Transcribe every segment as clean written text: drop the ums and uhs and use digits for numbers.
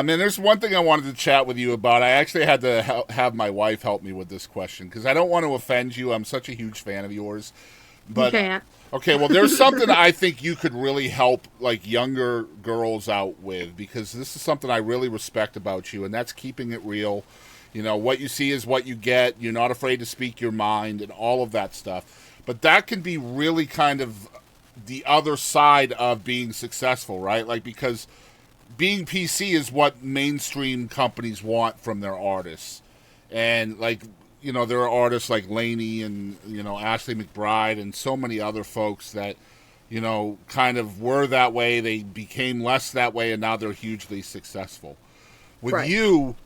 And there's one thing I wanted to chat with you about. I actually had to have my wife help me with this question because I don't want to offend you. I'm such a huge fan of yours. You But can't. okay, well, there's something I think you could really help like younger girls out with because this is something I really respect about you, and that's keeping it real. You know, what you see is what you get. You're not afraid to speak your mind and all of that stuff. But that can be really kind of the other side of being successful, right? Like because being PC is what mainstream companies want from their artists. And like, you know, there are artists like Lainey and, you know, Ashley McBride and so many other folks that, you know, kind of were that way. They became less that way and now they're hugely successful. With Right. you,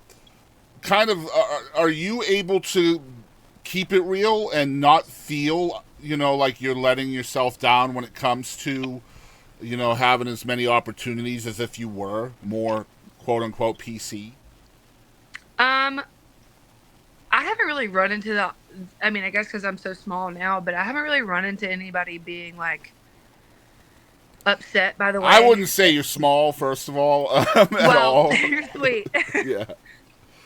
kind of, are you able to keep it real and not feel, you know, like you're letting yourself down when it comes to, you know, having as many opportunities as if you were more quote unquote PC? Um, I haven't really run into the. I mean, I guess because I'm so small now, but I haven't really run into anybody being like upset by the I way. wouldn't say you're small, first of all, at Well, all. you're sweet Yeah.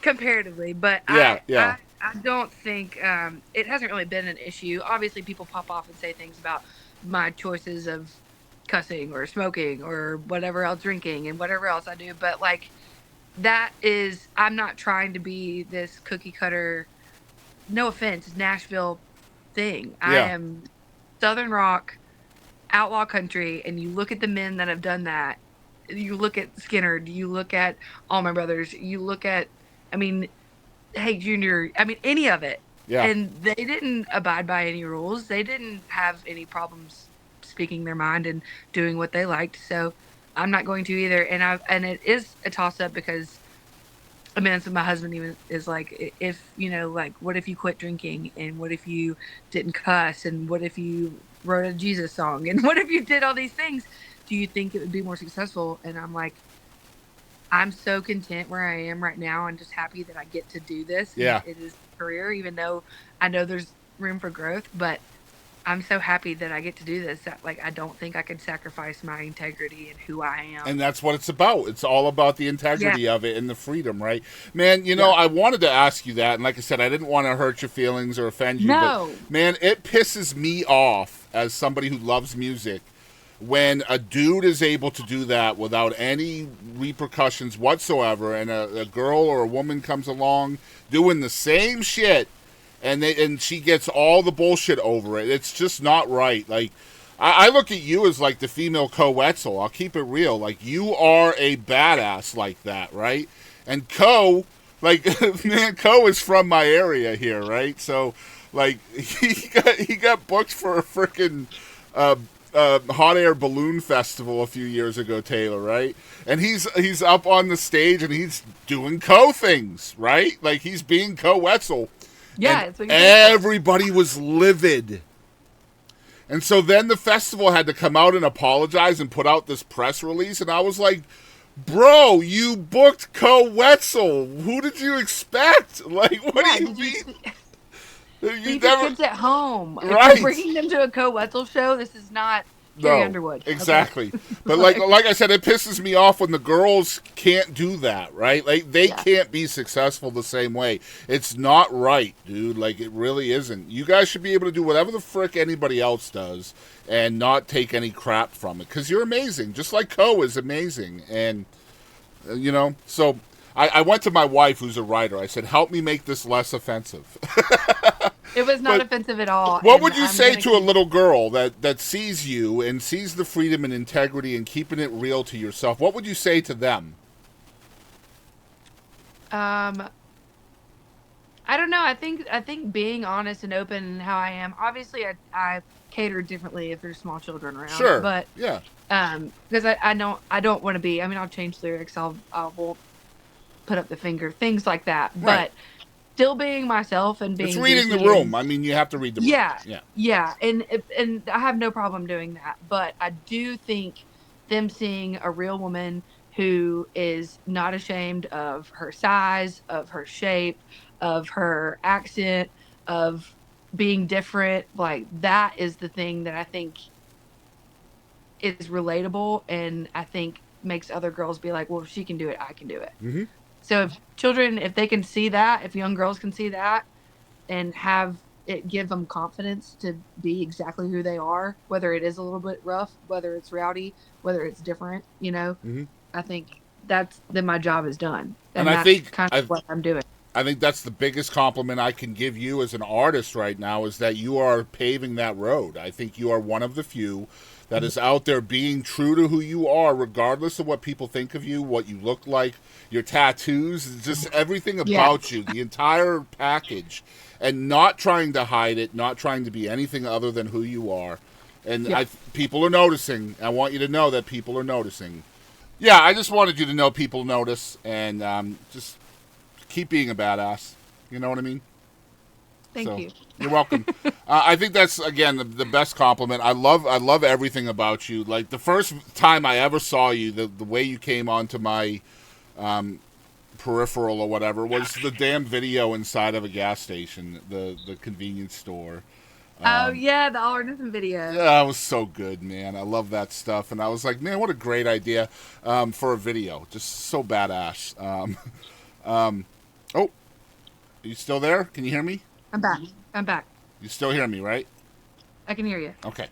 comparatively, but Yeah, yeah. I don't think it hasn't really been an issue. Obviously, people pop off and say things about my choices of cussing or smoking or whatever else, drinking and whatever else I do, but like that is, I'm not trying to be this cookie cutter, no offense, Nashville thing. I Yeah. am Southern rock, outlaw country, and you look at the men that have done that. You look at Skinner, you look at All My Brothers, you look at, I mean, Hey Junior, I mean, any of it. Yeah. And they didn't abide by any rules. They didn't have any problems speaking their mind and doing what they liked. So I'm not going to either. And it is a toss up because I mean, that's what my husband even is like. If you know, like, what if you quit drinking, and what if you didn't cuss, and what if you wrote a Jesus song, and what if you did all these things? Do you think it would be more successful? And I'm like, I'm so content where I am right now, and just happy that I get to do this, and Yeah. that it is a career, even though I know there's room for growth. But I'm so happy that I get to do this. That, like, I don't think I could sacrifice my integrity and who I And am. that's what it's about. It's all about the Yeah, integrity of it and the freedom, right? Man, you know, yeah. I wanted to ask you that. And like I said, I didn't want to hurt your feelings or offend you. But No. man, it pisses me off as somebody who loves music when a dude is able to do that without any repercussions whatsoever, and a girl or a woman comes along doing the same shit, and she gets all the bullshit over it. It's just not right. Like I look at you as like the female Co Wetzel. I'll keep it real. Like you are a badass like that, right? And Co, like man, Co is from my area here, right? So like he got booked for a freaking uh, hot air balloon festival a few years ago, Taylor, right? And he's up on the stage and he's doing Co things, right? Like he's being Co Wetzel, and Yeah, it's what you're paid for. everybody was livid. And so then the festival had to come out and apologize and put out this press release, and I was like, "Bro, you booked Co Wetzel. Who did you expect? Like, what Yeah, do you did you mean? You leave your never kids at home? If you're right? bringing them to a Co Wetzel show, this is not Carrie No, Underwood. Okay, exactly. But like like like I said, it pisses me off when the girls can't do that, right? Like they yeah, can't be successful the same way. It's not right, dude. Like it really isn't. You guys should be able to do whatever the frick anybody else does and not take any crap from it because you're amazing. Just like Co is amazing, and you know. So I went to my wife, who's a writer. I said, "Help me make this less offensive." it was not But offensive at all, what and would you I'm say gonna to a keep. little girl that sees you and sees the freedom and integrity and keeping it real to yourself? What would you say to them? Um, I don't know. I think being honest and open and how I am. Obviously, I cater differently if there's small children around, Sure. but Yeah. because I don't want to be. I mean, I'll change lyrics. I won't put up the finger, things like that, Right. but still being myself and It's being reading the goofy room. and I mean, you have to read the room. yeah, Yeah. yeah, and I have no problem doing that, but I do think them seeing a real woman who is not ashamed of her size, of her shape, of her accent, of being different, like that is the thing that I think is relatable, and I think makes other girls be like, well, if she can do it, I can do it. Mm-hmm. So if children, if they can see that, if young girls can see that and have it give them confidence to be exactly who they are, whether it is a little bit rough, whether it's rowdy, whether it's different, Mm-hmm. I think that's then my job is done. And And that's kind of what I'm doing. I think that's the biggest compliment I can give you as an artist right now is that you are paving that road. I think you are one of the few that is out there being true to who you are, regardless of what people think of you, what you look like, your tattoos, just everything Yeah. about you, the entire package, and not trying to hide it, not trying to be anything other than who you are. And Yeah. people are noticing. I want you to know that people are noticing. Yeah, I just wanted you to know people notice, and just keep being a badass. You know what I mean? Thank So you. you're welcome. I think that's again the best compliment. I love everything about you. Like the first time I ever saw you, the way you came onto my peripheral or whatever was the damn video inside of a gas station, the convenience store. Oh yeah, the All or Nothing video. Yeah, it was so good, man. I love that stuff, and I was like, man, what a great idea for a video. Just so badass. Oh, are you still there? Can you hear me? I'm back. I'm back. You still hear me, right? I can hear you. Okay.